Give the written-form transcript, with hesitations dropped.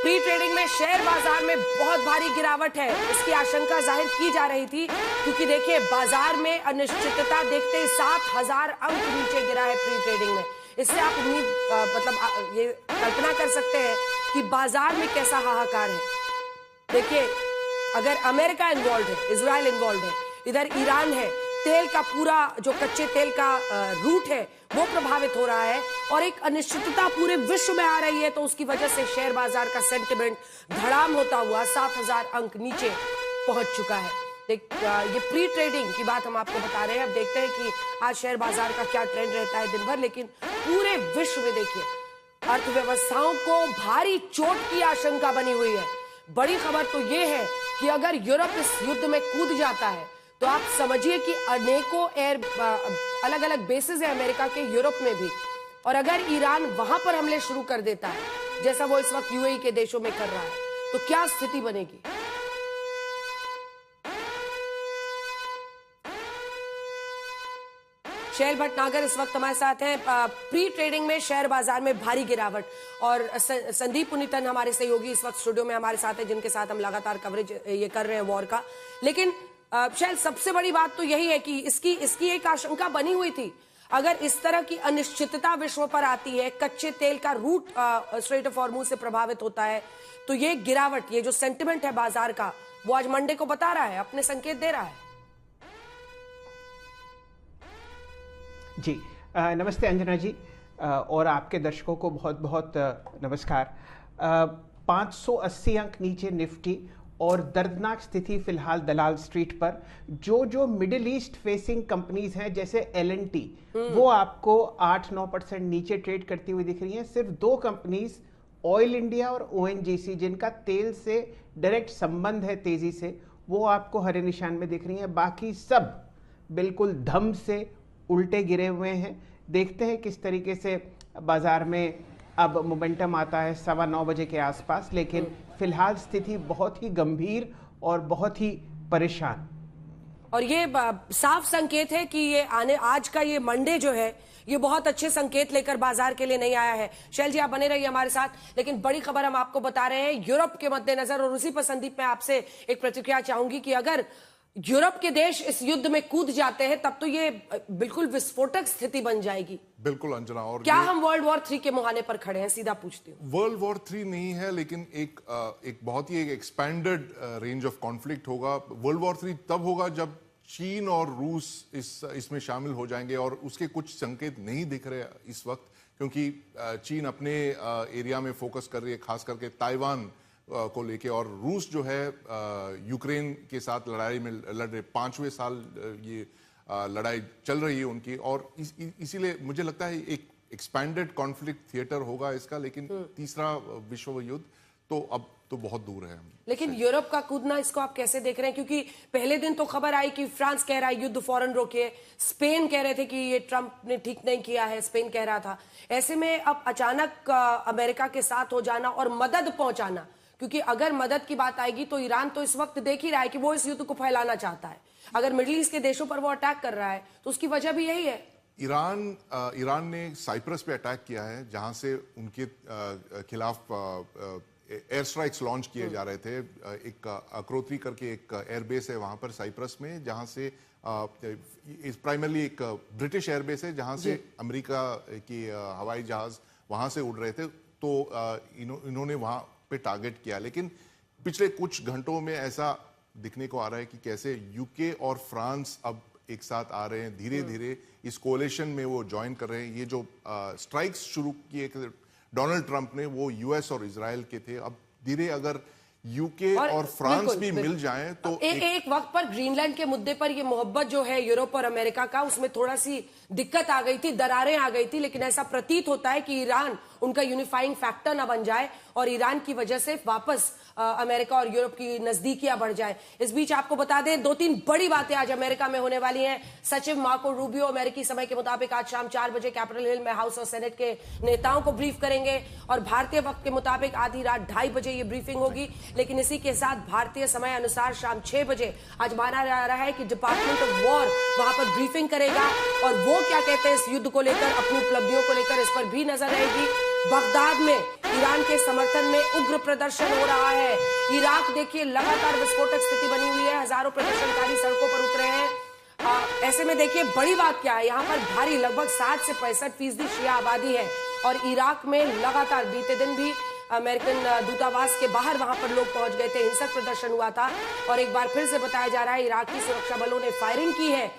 Pre trading में share बाजार में बहुत भारी गिरावट है, इसकी आशंका जाहिर की जा रही थी क्योंकि देखिए बाजार में अनिश्चितता देखते ही 7,000 अंक नीचे गिरा है प्री ट्रेडिंग में। इससे आप मतलब ये कल्पना कर सकते हैं कि बाजार में कैसा हाहाकार है। देखिए अगर अमेरिका इन्वॉल्व है, इजराइल इन्वॉल्व है, इधर ईरान है, तेल का पूरा जो कच्चे तेल का रूट है वो प्रभावित हो रहा है और एक अनिश्चितता पूरे विश्व में आ रही है, तो उसकी वजह से शेयर बाजार का सेंटिमेंट धड़ाम होता हुआ 7,000 अंक नीचे पहुंच चुका है। ये प्री ट्रेडिंग की बात हम आपको बता रहे हैं। अब देखते हैं कि आज शेयर बाजार का क्या ट्रेंड रहता है दिन भर, लेकिन पूरे विश्व में देखिए अर्थव्यवस्थाओं को भारी चोट की आशंका बनी हुई है। बड़ी खबर तो ये है कि अगर यूरोप इस युद्ध में कूद जाता है तो आप समझिए कि अनेकों अलग अलग बेसेस है अमेरिका के यूरोप में भी, और अगर ईरान वहां पर हमले शुरू कर देता है जैसा वो इस वक्त यूएई के देशों में कर रहा है तो क्या स्थिति बनेगी। शैल भटनागर इस वक्त हमारे साथ हैं। प्री ट्रेडिंग में शेयर बाजार में भारी गिरावट, और संदीप पुनितन हमारे सहयोगी इस वक्त स्टूडियो में हमारे साथ हैं जिनके साथ हम लगातार कवरेज ये कर रहे हैं वॉर का। लेकिन शैल सबसे बड़ी बात तो यही है कि इसकी एक आशंका बनी हुई थी, अगर इस तरह की अनिश्चितता विश्व पर आती है, कच्चे तेल का रूट स्ट्रेट ऑफ हॉर्मुज से प्रभावित होता है, तो ये गिरावट, ये जो सेंटिमेंट है बाजार का वो आज मंडे को बता रहा है, अपने संकेत दे रहा है। जी नमस्ते अंजना जी, और आपके दर्शकों को बहुत बहुत नमस्कार। 580 अंक नीचे निफ्टी और दर्दनाक स्थिति फिलहाल दलाल स्ट्रीट पर। जो मिडिल ईस्ट फेसिंग कंपनीज हैं जैसे L&T वो आपको 8-9% नीचे ट्रेड करती हुई दिख रही हैं। सिर्फ दो कंपनीज ऑयल इंडिया और ONGC जिनका तेल से डायरेक्ट संबंध है तेजी से, वो आपको हरे निशान में दिख रही हैं। बाकी सब बिल्कुल धम से उल्टे गिरे हुए हैं। देखते हैं किस तरीके से बाजार में अब मोमेंटम आता है 9:15 बजे के आसपास, लेकिन फिलहाल स्थिति बहुत ही गंभीर और बहुत ही परेशान। और ये साफ संकेत है कि ये आज का ये मंडे जो है ये बहुत अच्छे संकेत लेकर बाजार के लिए नहीं आया है। शैल जी आप बने रहिए हमारे साथ, लेकिन बड़ी खबर हम आपको बता रहे हैं यूरोप के मद्देनजर, और उसी पर संदीप मैं आपसे एक प्रतिक्रिया चाहूंगी कि अगर यूरोप के देश इस युद्ध में कूद जाते हैं तब तो ये बिल्कुल विस्फोटक स्थिति बन जाएगी। बिल्कुल अंजना, और क्या हम वर्ल्ड वॉर 3 के मुहाने पर खड़े हैं, सीधा पूछती हूँ। वर्ल्ड वॉर 3 नहीं है, लेकिन एक बहुत ही एक्सपैंडेड रेंज ऑफ कॉन्फ्लिक्ट होगा। वर्ल्ड वॉर 3 तब होगा जब चीन और रूस इसमें शामिल हो जाएंगे, और उसके कुछ संकेत नहीं दिख रहे इस वक्त, क्योंकि चीन अपने एरिया में फोकस कर रही है, खास करके ताइवान को लेके, और रूस जो है यूक्रेन के साथ लड़ाई में लड़ रहे, 5वें साल ये लड़ाई चल रही है उनकी, और इसीलिए मुझे लगता है एक एक्सपैंडेड कॉन्फ्लिक्ट थिएटर होगा इसका। लेकिन तीसरा विश्व युद्ध तो अब तो बहुत दूर है। लेकिन यूरोप का कूदना, इसको आप कैसे देख रहे हैं? क्योंकि पहले दिन तो खबर आई कि फ्रांस कह रहा है युद्ध फौरन रोकिए, स्पेन कह रहे थे कि ये ट्रंप ने ठीक नहीं किया है, स्पेन कह रहा था। ऐसे में अब अचानक अमेरिका के साथ हो जाना और मदद पहुंचाना, क्योंकि अगर मदद की बात आएगी तो ईरान तो इस वक्त देख ही रहा है कि वो इस युद्ध को फैलाना चाहता है। अगर मिडिल ईस्ट के देशों पर वो अटैक कर रहा है तो उसकी वजह भी यही है। ईरान ने साइप्रस पे अटैक किया है, जहां से उनके खिलाफ एयर स्ट्राइक्स लॉन्च किए जा रहे थे। एक अक्रोत्री करके एक एयरबेस है वहां पर साइप्रस में, जहां से प्राइमरली एक ब्रिटिश एयरबेस है जहां से अमेरिका की हवाई जहाज वहां से उड़ रहे थे। तो इन्होंने वहां पे टारगेट किया, लेकिन पिछले कुछ घंटों में ऐसा दिखने को आ रहा है कि कैसे यूके और फ्रांस अब एक साथ आ रहे हैं, धीरे धीरे इस कोalition में वो ज्वाइन कर रहे हैं। ये जो स्ट्राइक्स शुरू किए डोनाल्ड ट्रंप ने, वो यूएस और इजराइल के थे। अब धीरे अगर यूके और फ्रांस भी मिल जाएं तो एक वक्त पर ग्रीनलैंड के मुद्दे पर ये मोहब्बत जो है यूरोप और अमेरिका का, उसमें थोड़ा सी दिक्कत आ गई थी, दरारें आ गई थी। लेकिन ऐसा प्रतीत होता है कि ईरान उनका यूनिफाइंग फैक्टर ना बन जाए और ईरान की वजह से वापस अमेरिका और यूरोप की नजदीकियां बढ़ जाए। इस बीच आपको बता दें 2-3 बड़ी बातें आज अमेरिका में होने वाली हैं। सचिव मार्को रूबियो अमेरिकी समय के मुताबिक आज शाम 4 बजे कैपिटल हिल में हाउस और सेनेट के नेताओं को ब्रीफ करेंगे, और भारतीय वक्त के मुताबिक आधी रात 2:30 बजे ये ब्रीफिंग होगी। लेकिन इसी के साथ भारतीय समय अनुसार शाम 6 बजे आज माना जा रहा है कि डिपार्टमेंट ऑफ वॉर वहां पर ब्रीफिंग करेगा, और वो क्या कहते हैं इस युद्ध को लेकर, अपनी उपलब्धियों को लेकर, इस पर भी नजर रहेगी। बगदाद में ईरान के समर्थन में उग्र प्रदर्शन हो रहा है। इराक देखिए लगातार विस्फोटक स्थिति बनी हुई है, हजारों प्रदर्शनकारी सड़कों पर उतरे हैं। ऐसे में देखिए बड़ी बात क्या है, यहाँ पर भारी लगभग 60 से 65% शिया आबादी है और इराक में लगातार बीते दिन भी अमेरिकन दूतावास के बाहर वहां पर लोग पहुंच गए थे, हिंसक प्रदर्शन हुआ था और एक बार फिर से बताया जा रहा है इराकी सुरक्षा बलों ने फायरिंग की है